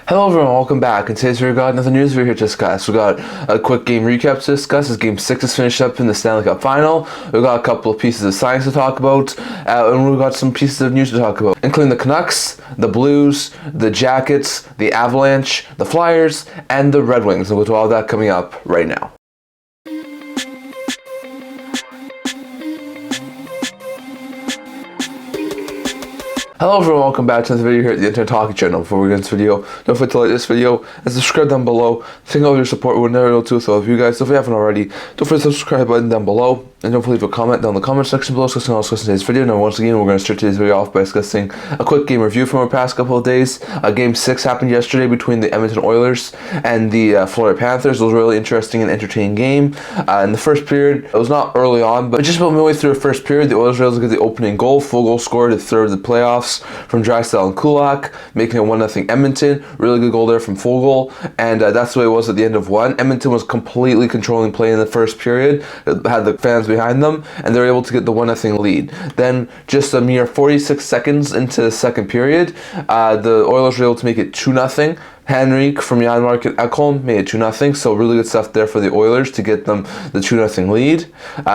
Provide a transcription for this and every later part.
Hello everyone, welcome back. In today's video, we got another news we're here to discuss. We got a quick game recap to discuss as Game 6 is finished up in the Stanley Cup Final. We got a couple of pieces of science to talk about, and we got some pieces of news to talk about, including the Canucks, the Blues, the Jackets, the Avalanche, the Flyers, and the Red Wings. And we'll go to all that coming up right now. Hello everyone, welcome back to another video here at the Internet Talking Channel. Before we get into this video, don't forget to like this video and subscribe down below. Thank you all for your support, we're never able to, so if you guys, if you haven't already, don't forget to subscribe button down below. And don't forget to leave a comment down in the comment section below discussing all today's video. Now once again, we're going to start today's video off by discussing a quick game review from our past couple of days. Game 6 happened yesterday between the Edmonton Oilers and the Florida Panthers. It was a really interesting and entertaining game. In the first period, it was not early on, but just about midway through the first period, the Oilers were able to get the opening goal. Full goal scored at third of the playoffs from Drysdale and Kulak, making it 1-0 Edmonton. Really good goal there from full goal, and that's the way it was at the end of one. Edmonton was completely controlling play in the first period, had the fans behind them, and they were able to get the 1-0 lead. Then, just a mere 46 seconds into the second period, the Oilers were able to make it 2-0. Henrik from Janmark and Ekholm made it 2-0, so really good stuff there for the Oilers to get them the 2-0 lead.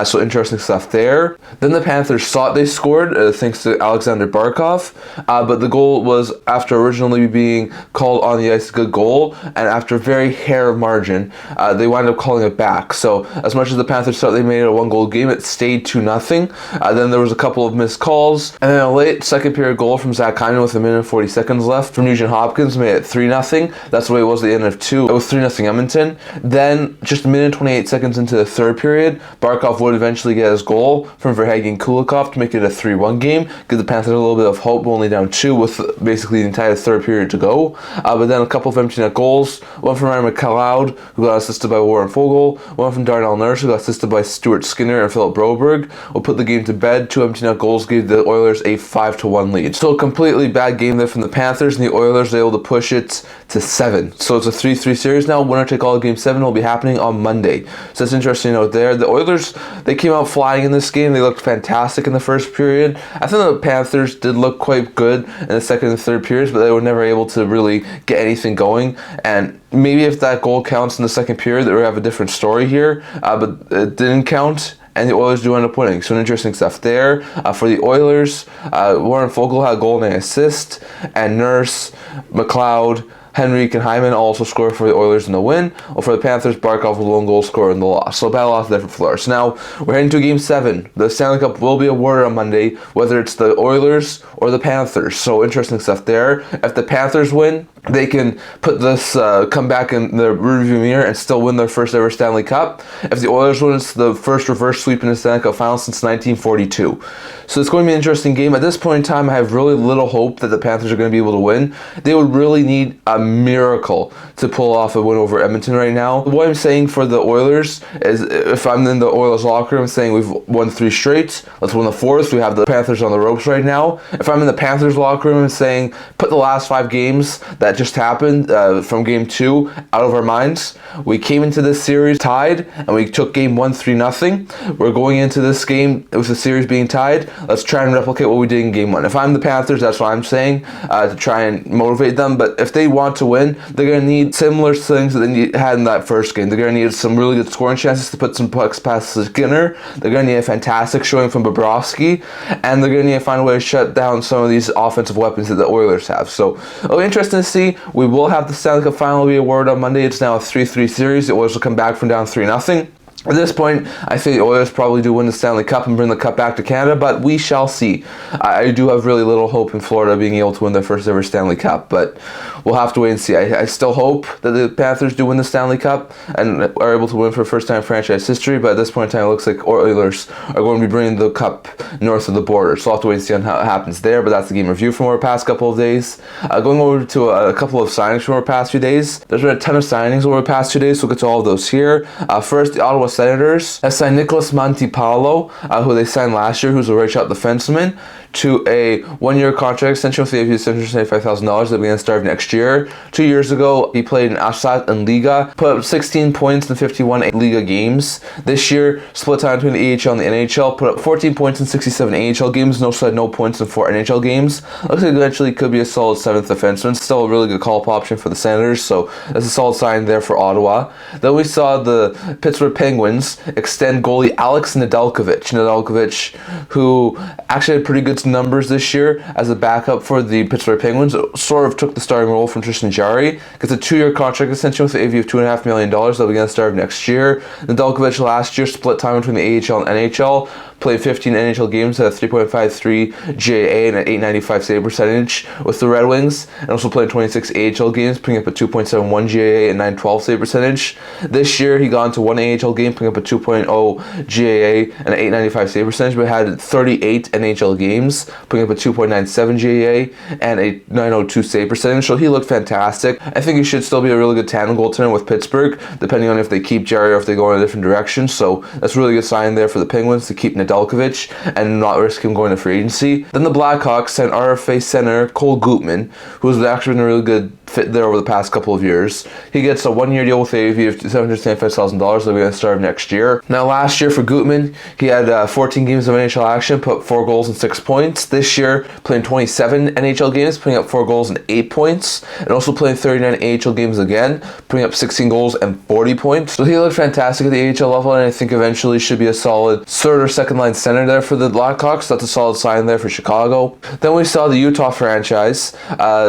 So interesting stuff there. Then the Panthers thought they scored thanks to Alexander Barkov, but the goal was after originally being called on the ice a good goal, and after a very hair margin, they wound up calling it back. So as much as the Panthers thought they made it a one-goal game, it stayed 2-0. Then there was a couple of missed calls, and then a late second period goal from Zach Hyman with 1 minute and 40 seconds left from Nugent Hopkins made it 3-0. That's the way it was at the end of two. It was 3-0 Edmonton. Then, just 1 minute and 28 seconds into the third period, Barkov would eventually get his goal from Verhaeghe and Kulikov to make it a 3-1 game. Give the Panthers a little bit of hope, only down 2 with basically the entire third period to go. But then a couple of empty net goals. One from Ryan McLeod, who got assisted by Warren Foegele. One from Darnell Nurse, who got assisted by Stuart Skinner and Philip Broberg. Will put the game to bed. 2 empty net goals gave the Oilers a 5-1 lead. Still a completely bad game there from the Panthers, and the Oilers were able to push it to 7. So it's a 3-3 series now. Winner take all Game 7 will be happening on Monday. So it's interesting to note there. The Oilers, they came out flying in this game. They looked fantastic in the first period. I think the Panthers did look quite good in the second and third periods, but they were never able to really get anything going. And maybe if that goal counts in the second period, they would have a different story here. But it didn't count, and the Oilers do end up winning. So interesting stuff there. For the Oilers, Warren Foegele had a goal and an assist, and Nurse, McLeod, Henrik and Hyman also scored for the Oilers in the win. While for the Panthers, Barkov with a lone goal scorer in the loss. So a bad loss there for Florida. So now we're heading to Game 7. The Stanley Cup will be awarded on Monday, whether it's the Oilers or the Panthers. So interesting stuff there. If the Panthers win, they can put this, come back in the rearview mirror and still win their first ever Stanley Cup. If the Oilers win, it's the first reverse sweep in the Stanley Cup final since 1942. So it's going to be an interesting game. At this point in time, I have really little hope that the Panthers are going to be able to win. They would really need a miracle to pull off a win over Edmonton right now. What I'm saying for the Oilers is, if I'm in the Oilers locker room saying we've won 3 straight, let's win the 4th, we have the Panthers on the ropes right now. If I'm in the Panthers locker room and saying put the last 5 games that just happened from Game 2 out of our minds, we came into this series tied and we took Game 1 3-0. We're going into this game with the series being tied. Let's try and replicate what we did in Game 1. If I'm the Panthers, that's what I'm saying, to try and motivate them. But if they want to win, they're going to need similar things that they had in that first game. They're going to need some really good scoring chances to put some pucks past Skinner. They're going to need a fantastic showing from Bobrovsky, and they're going to need to find a way to shut down some of these offensive weapons that the Oilers have. So it'll be interesting to see. We will have the Stanley Cup final be awarded on Monday. It's now a 3-3 series. The Oilers will come back from down 3-0. At this point, I think the Oilers probably do win the Stanley Cup and bring the cup back to Canada, but we shall see. I do have really little hope in Florida being able to win their first ever Stanley Cup, but we'll have to wait and see. I still hope that the Panthers do win the Stanley Cup and are able to win for the first time in franchise history, but at this point in time, it looks like Oilers are going to be bringing the cup north of the border, so we'll have to wait and see on how it happens there, but that's the game review from our past couple of days. Going over to a couple of signings from our past few days. There's been a ton of signings over the past 2 days, so we'll get to all of those here. First, the Ottawa Senators have signed Nicholas Montipalo, who they signed last year, who's a right shot defenseman, to a 1-year contract extension with the apiece of $175,000 that begins to start next year. 2 years ago, he played in Asat and Liga, put up 16 points in 51 Liga games. This year, split time between the AHL and the NHL, put up 14 points in 67 AHL games, and also had no points in 4 NHL games. Looks like eventually could be a solid 7th defenseman. Still a really good call-up option for the Senators, so that's a solid sign there for Ottawa. Then we saw the Pittsburgh Penguins extend goalie Alex Nedeljkovic, who actually had pretty good numbers this year as a backup for the Pittsburgh Penguins. Sort of took the starting role from Tristan Jarry. Gets a 2-year contract extension with an AV of $2.5 million. That'll begin the start of next year. Nedeljkovic last year split time between the AHL and NHL. Played 15 NHL games at a 3.53 GAA and an 895 save percentage with the Red Wings, and also played 26 AHL games, putting up a 2.71 GAA and 912 save percentage. This year, he got into 1 AHL game, putting up a 2.0 GAA and an 895 save percentage, but had 38 NHL games, putting up a 2.97 GAA and a 902 save percentage. So he looked fantastic. I think he should still be a really good tandem goaltender with Pittsburgh, depending on if they keep Jarry or if they go in a different direction. So that's a really good sign there for the Penguins to keep Nedeljkovic and not risk him going to free agency. Then the Blackhawks sent RFA center Cole Guentzel, who's actually been a really good fit there over the past couple of years. He gets a 1-year deal with AAV of $775,000 that we're going to start next year. Now, last year for Guentzel, he had 14 games of NHL action, put up 4 goals and 6 points. This year, playing 27 NHL games, putting up 4 goals and 8 points, and also playing 39 AHL games again, putting up 16 goals and 40 points. So he looked fantastic at the AHL level, and I think eventually should be a solid third or second line center there for the Blackhawks. That's a solid sign there for Chicago. Then we saw the Utah franchise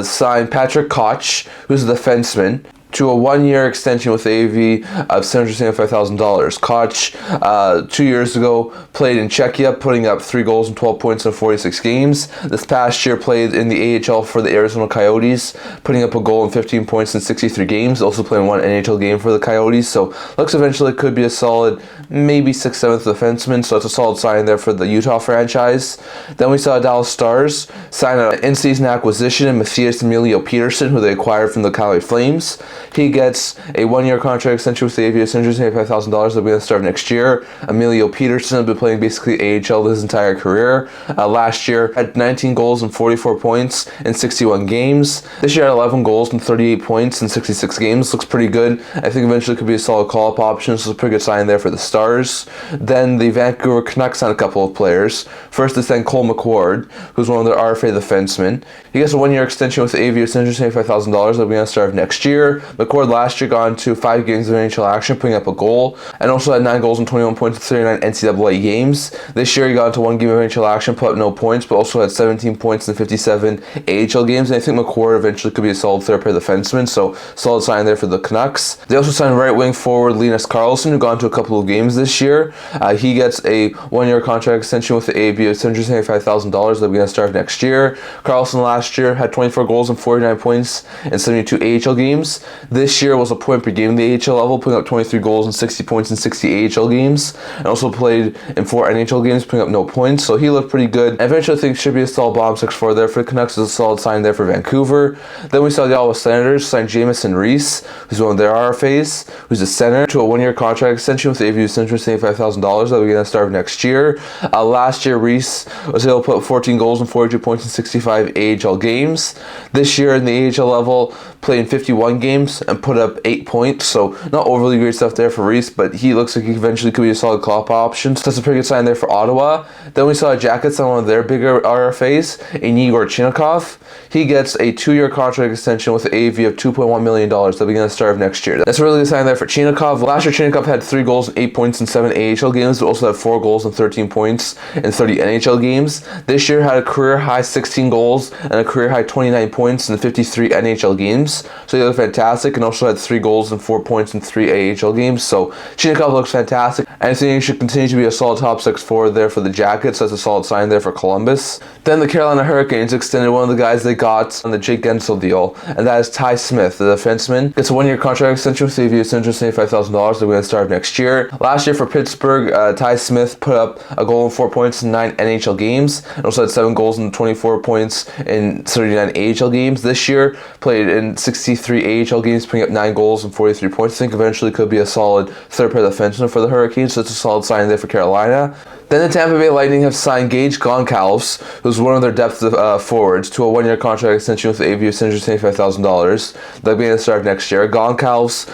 sign Patrick Koch, who's a defenseman, to a 1-year extension with AV of $775,000. Koch, 2 years ago, played in Czechia, putting up 3 goals and 12 points in 46 games. This past year, played in the AHL for the Arizona Coyotes, putting up a goal and 15 points in 63 games. Also playing 1 NHL game for the Coyotes. So looks eventually could be a solid, maybe 6th, 7th defenseman. So it's a solid sign there for the Utah franchise. Then we saw Dallas Stars sign an in-season acquisition in Matthias Emilio Peterson, who they acquired from the Calgary Flames. He gets a 1-year contract extension with the AV of $175,000 that will be going to start next year. Emilio Peterson has been playing basically AHL his entire career. Last year had 19 goals and 44 points in 61 games. This year had 11 goals and 38 points in 66 games. Looks pretty good. I think eventually could be a solid call-up option, so it's a pretty good sign there for the Stars. Then the Vancouver Canucks signed a couple of players. First is then Cole McWard, who's one of their RFA defensemen. He gets a 1-year extension with the AV of $175,000 that will be going to start next year. McWard last year got into 5 games of NHL action, putting up a goal, and also had 9 goals and 21 points in 39 NCAA games. This year he got into 1 game of NHL action, put up no points, but also had 17 points in 57 AHL games, and I think McWard eventually could be a solid third pair defenseman, so solid sign there for the Canucks. They also signed right wing forward Linus Karlsson, who got into a couple of games this year. He gets a 1-year contract extension with the AB of $775,000 that will be going to start next year. Karlsson last year had 24 goals and 49 points in 72 AHL games. This year was a point per game in the AHL level, putting up 23 goals and 60 points in 60 AHL games, and also played in 4 NHL games, putting up no points, so he looked pretty good. I eventually think should be a solid bottom 6-4 there for the Canucks. Is a solid sign there for Vancouver. Then we saw the Ottawa Senators sign Jamison Reese, who's one of their RFAs, who's a center, to a 1-year contract extension with the AV of $175,000 that will be going to start next year. Last year, Reese was able to put up 14 goals and 42 points in 65 AHL games. This year in the AHL level, playing 51 games and put up 8 points, so not overly great stuff there for Reese, but he looks like he eventually could be a solid call-up option, so that's a pretty good sign there for Ottawa. Then we saw Jackets on one of their bigger RFAs, in Igor Chinakov. He gets a 2-year contract extension with an AV of $2.1 million that will be going to start next year. That's a really good sign there for Chinakov. Last year, Chinakov had 3 goals and 8 points in 7 AHL games, but also had 4 goals and 13 points in 30 NHL games. This year had a career-high 16 goals and a career-high 29 points in 53 NHL games, so he looked fantastic, and also had 3 goals and 4 points in 3 AHL games, so Chinakov looks fantastic, and I think he should continue to be a solid top 6 forward there for the Jackets. That's a solid sign there for Columbus. Then the Carolina Hurricanes extended one of the guys they got on the Jake Guentzel deal, and that is Ty Smith, the defenseman. Gets a 1-year contract extension with the AV of $175,000 that we're going to start next year. Last year for Pittsburgh, Ty Smith put up a goal and 4 points in 9 NHL games, and also had 7 goals and 24 points in 39 AHL games. This year, played in 63 AHL games, putting up 9 goals and 43 points. I think eventually could be a solid third pair defenseman for the Hurricanes, so it's a solid sign there for Carolina. Then the Tampa Bay Lightning have signed Jake Guentzel, who's one of their depth forwards, to a 1-year contract extension with the AV of $675,000. They'll be in the start next year. Guentzel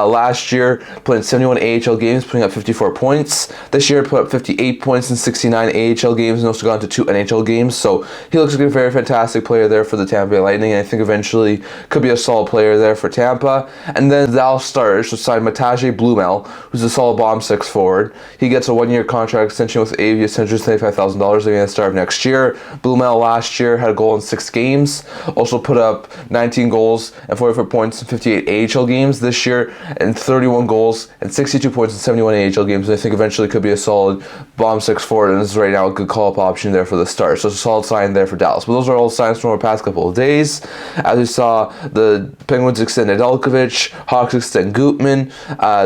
last year played in 71 AHL games, putting up 54 points. This year put up 58 points in 69 AHL games and also gone to 2 NHL games. So he looks like a very fantastic player there for the Tampa Bay Lightning, and I think eventually could be a solid player there for Tampa. And then the Dallas Stars will sign Matej Blumel, who's a solid bottom 6 forward. He gets a 1-year contract extension with AV of $175,000 at the start of next year. Blumel last year had a goal in 6 games, also put up 19 goals and 44 points in 58 AHL games this year, and 31 goals and 62 points in 71 AHL games. And I think eventually could be a solid bottom 6 forward, and this is right now a good call-up option there for the Stars. So it's a solid sign there for Dallas. But those are all signs from the past couple of days. As we saw, the Penguins extend Nedeljkovic, Hawks extend Guentzel,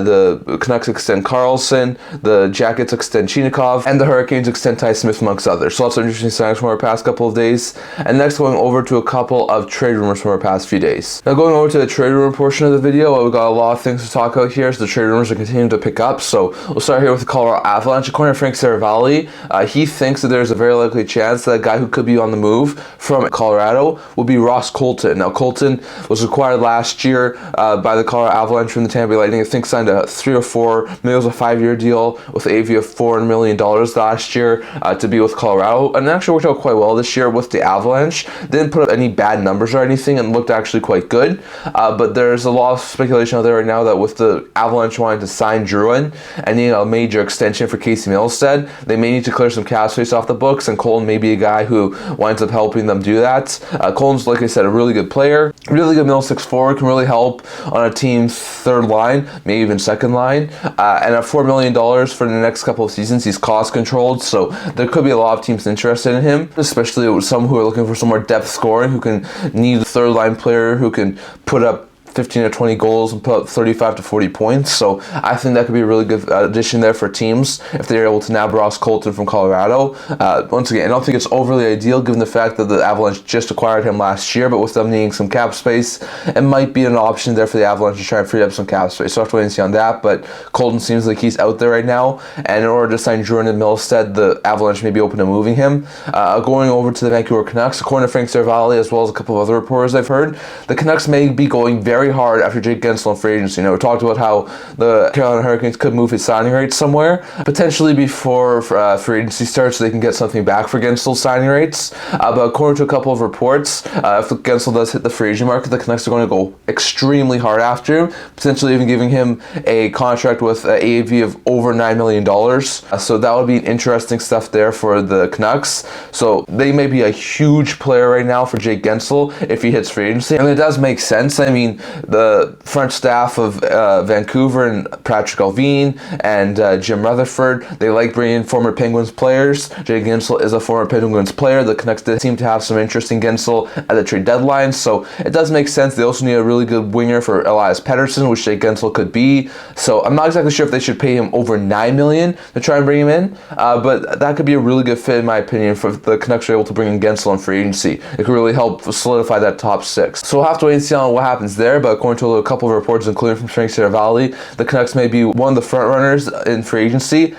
the Canucks extend Carlson, the Jackets extend Chinakov, and the Hurricanes extend Ty Smith amongst others. So lots of interesting signs from our past couple of days. And next, going over to a couple of trade rumors from our past few days. Now going over to the trade rumor portion of the video, we've got a lot of things to talk about here, so the trade rumors are continuing to pick up. So we'll start here with the Colorado Avalanche. According to Frank Saravalli, he thinks that there's a very likely chance that a guy who could be on the move from Colorado will be Ross Colton. Now Colton was acquired last year by the Colorado Avalanche from the Tampa Bay Lightning. I think signed a 3 or 4, maybe it was a 5-year deal with AV of $4 million last year to be with Colorado, and it actually worked out quite well this year with the Avalanche. Didn't put up any bad numbers or anything and looked actually quite good, but there's a lot of speculation out there right now that with the Avalanche wanting to sign Drouin and need a major extension for Casey Milstead, they may need to clear some cap space off the books, and Colton may be a guy who winds up helping them do that. Colton's, like I said, a really good player, really good middle 6 forward, can really help on a team's third line, maybe even second line, and at $4 million for the next couple of seasons, he's cost controlled, so there could be a lot of teams interested in him, especially some who are looking for some more depth scoring, who can need a third line player who can put up 15 to 20 goals and put up 35 to 40 points. So I think that could be a really good addition there for teams if they're able to nab Ross Colton from Colorado. Once again, I don't think it's overly ideal given the fact that the Avalanche just acquired him last year, but with them needing some cap space, it might be an option there for the Avalanche to try and free up some cap space. So I have to wait and see on that, but Colton seems like he's out there right now, and in order to sign Drouin and Milstead, the Avalanche may be open to moving him. Going over to the Vancouver Canucks, according to Frank Saravalli, as well as a couple of other reporters I've heard, the Canucks may be going very hard after Jake Guentzel in free agency. Now, we talked about how the Carolina Hurricanes could move his signing rates somewhere, potentially before free agency starts, so they can get something back for Guentzel's signing rates. But according to a couple of reports, if Guentzel does hit the free agent market, the Canucks are going to go extremely hard after him, potentially even giving him a contract with an AAV of over $9 million. So that would be interesting stuff there for the Canucks. So they may be a huge player right now for Jake Guentzel if he hits free agency. And it does make sense. I mean, the front staff of Vancouver and Patrick Allvin and Jim Rutherford, they like bringing in former Penguins players. Jake Guentzel is a former Penguins player. The Canucks did seem to have some interest in Guentzel at the trade deadline, so it does make sense. They also need a really good winger for Elias Pettersson, which Jake Guentzel could be. So I'm not exactly sure if they should pay him over $9 million to try and bring him in, but that could be a really good fit in my opinion for the Canucks are able to bring in Guentzel in free agency. It could really help solidify that top 6. So we'll have to wait and see on what happens there, but according to a couple of reports, including from Frank Saravalli, the Canucks may be one of the front runners in free agency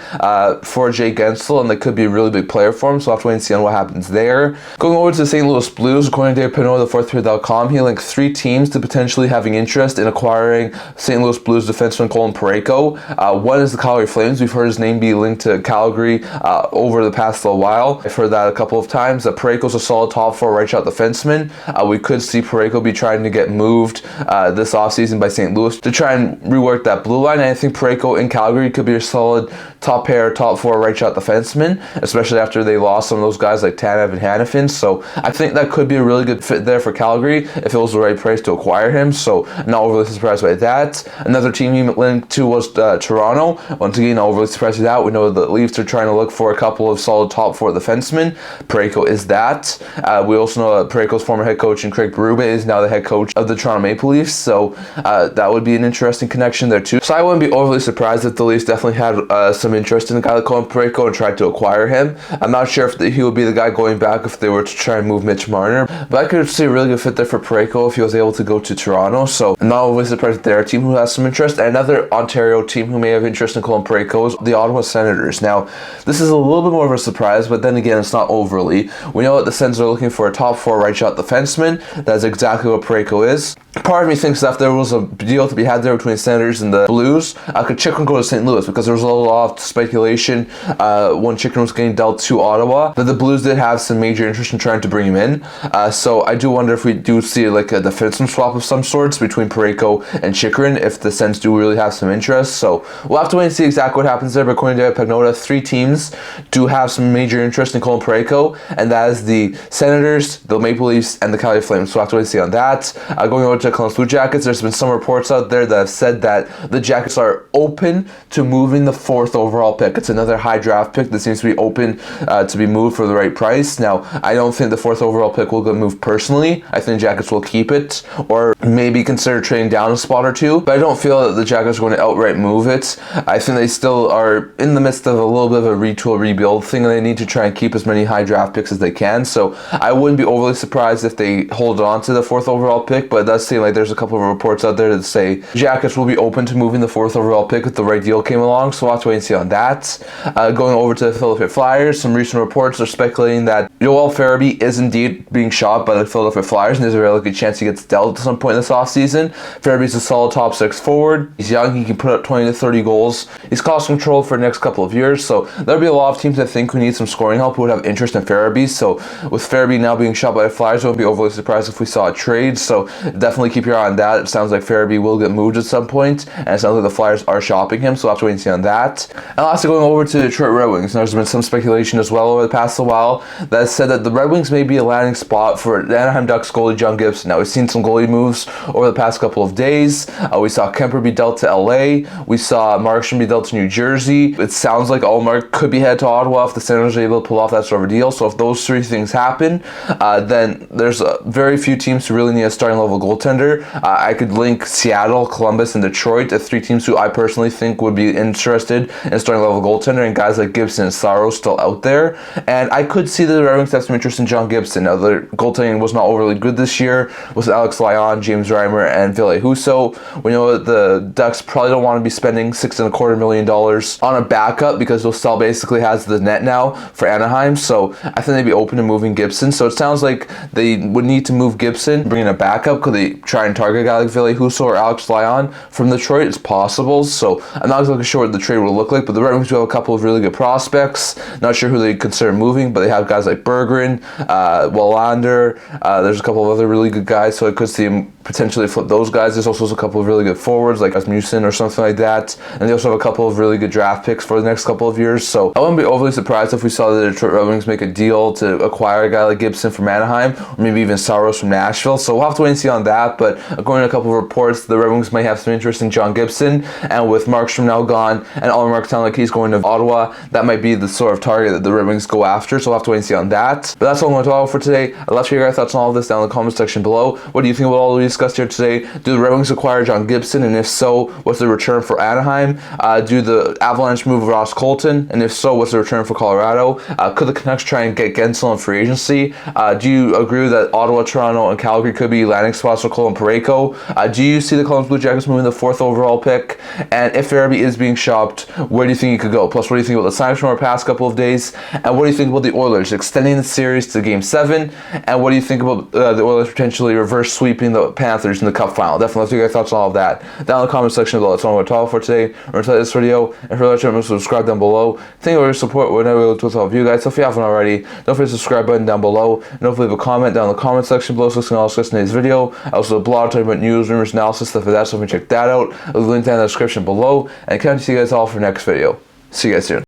for Jake Guentzel, and they could be a really big player for him, so we'll have to wait and see on what happens there. Going over to the St. Louis Blues, according to Dave Pinot of the4thperiod.com, he linked 3 teams to potentially having interest in acquiring St. Louis Blues defenseman Colin Parayko. One is the Calgary Flames. We've heard his name be linked to Calgary over the past little while. I've heard that a couple of times. Parayko's a solid top 4 right shot defenseman. We could see Parayko be trying to get moved this offseason by St. Louis to try and rework that blue line, and I think Parayko in Calgary could be a solid top pair, top 4 right shot defenseman, especially after they lost some of those guys like Tanev and Hanifin. So I think that could be a really good fit there for Calgary if it was the right price to acquire him, so I'm not overly surprised by that. Another team he linked to was Toronto. Once again, not overly surprised by that. We know the Leafs are trying to look for a couple of solid top 4 defensemen. Parayko is that. We also know that Parayko's former head coach and Craig Berube is now the head coach of the Toronto Maple Leafs. Leafs, so that would be an interesting connection there too. So I wouldn't be overly surprised if the Leafs definitely had some interest in a guy like Colin Parayko and tried to acquire him. I'm not sure if he would be the guy going back if they were to try and move Mitch Marner, but I could see a really good fit there for Parayko if he was able to go to Toronto. So I'm not overly surprised if they're a team who has some interest. And another Ontario team who may have interest in Colin Parayko is the Ottawa Senators. Now, this is a little bit more of a surprise, but then again, it's not overly. We know that the Sens are looking for a top 4 right shot defenseman. That's exactly what Parayko is. Part of me thinks that if there was a deal to be had there between the Senators and the Blues, could Chychrun go to St. Louis? Because there was a lot of speculation when Chychrun was getting dealt to Ottawa that the Blues did have some major interest in trying to bring him in. So I do wonder if we do see like a defenseman swap of some sorts between Parayko and Chychrun if the Sens do really have some interest. So we'll have to wait and see exactly what happens there. But according to Pagnota, 3 teams do have some major interest in Colin Parayko, and that is the Senators, the Maple Leafs, and the Calgary Flames. So we'll have to wait and see on that. Going over to Columbus Blue Jackets, there's been some reports out there that have said that the Jackets are open to moving the 4th overall pick. It's another high draft pick that seems to be open to be moved for the right price. Now, I don't think the 4th overall pick will get moved personally. I think Jackets will keep it, or maybe consider trading down a spot or two, but I don't feel that the Jackets are going to outright move it. I think they still are in the midst of a little bit of a retool rebuild thing, and they need to try and keep as many high draft picks as they can. So I wouldn't be overly surprised if they hold on to the 4th overall pick, but it does seem like there's a couple of reports out there that say Jackets will be open to moving the 4th overall pick if the right deal came along, so we'll have to wait and see on that. Going over to the Philadelphia Flyers, some recent reports are speculating that Joel Farabee is indeed being shot by the Philadelphia Flyers, and there's a really good chance he gets dealt at some point this offseason. Farabee's a solid top 6 forward. He's young, he can put up 20 to 30 goals. He's cost control for the next couple of years, so there'll be a lot of teams I think who need some scoring help who would have interest in Farabee. So with Farabee now being shot by the Flyers, I wouldn't be overly surprised if we saw a trade, so definitely keep your eye on that. It sounds like Farabee will get moved at some point, and it sounds like the Flyers are shopping him, so we'll have to wait and see on that. And lastly, going over to the Detroit Red Wings, there's been some speculation as well over the past while that has said that the Red Wings may be a landing spot for the Anaheim Ducks goalie John Gibson. Now, we've seen some goalie moves over the past couple of days. We saw Kemper be dealt to LA. We saw Markstrom be dealt to New Jersey. It sounds like Allmark could be headed to Ottawa if the Senators are able to pull off that sort of a deal. So if those 3 things happen, then there's very few teams who really need a starting level goaltender. I could link Seattle, Columbus, and Detroit as 3 teams who I personally think would be interested in starting level goaltender, and guys like Gibson and Saros still out there. And I could see the Red Wings have some interest in John Gibson. Now, the goaltending was not overly good this year with Alex Lyon, James Reimer, and Ville Husso. We know that the Ducks probably don't want to be spending $6.25 million on a backup because Dostal basically has the net now for Anaheim. So I think they'd be open to moving Gibson. So it sounds like they would need to move Gibson, bring in a backup. Could they try and target a guy like Ville Husso or Alex Lyon from Detroit? It's possible. So I'm not exactly sure what the trade will look like, but the Red Wings do have a couple of really good prospects. Not sure who they consider moving, but they have guys like Berggren, Wallander. There's a couple of other really good guys, so I could see them potentially flip those guys. There's also a couple of really good forwards like Asmussen or something like that, and they also have a couple of really good draft picks for the next couple of years. So I wouldn't be overly surprised if we saw the Detroit Red Wings make a deal to acquire a guy like Gibson from Anaheim, or maybe even Saros from Nashville. So we'll have to wait and see on that, but according to a couple of reports, the Red Wings might have some interest in John Gibson, and with Markstrom now gone and Allmark sounding like he's going to Ottawa, that might be the sort of target that the Red Wings go after. So we'll have to wait and see on that. But that's all I'm going to talk about for today. I'd love to hear your thoughts on all of this down in the comment section below. What do you think about all we discussed here today? Do the Red Wings acquire John Gibson, and if so, what's the return for Anaheim? Do the Avalanche move Ross Colton, and if so, what's the return for Colorado? Could the Canucks try and get Guentzel in free agency? Do you agree that Ottawa, Toronto, and Calgary could be landing spots for Colin Parayko? Do you see the Columbus Blue Jackets moving the 4th overall pick? And if Farabee is being shopped, where do you think he could go? Plus, what do you think about the signs from our past couple of days? And what do you think about the Oilers extending the series to Game 7? And what do you think about the Oilers potentially reverse sweeping the Panthers in the Cup final? Definitely let us know your thoughts on all of that down in the comment section below. That's all I'm going to talk for today. Remember to like this video, and for that, subscribe down below. Thank you for your support whenever we go with all of you guys. So if you haven't already, don't forget to subscribe button down below, and don't forget to leave a comment down in the comment section below so you can all discuss today's video. I also have a blog talking about news, rumors, analysis, stuff like that, so if you check that out, I'll leave a link down in the description below, and I can't see you guys all for the next video. See you guys soon.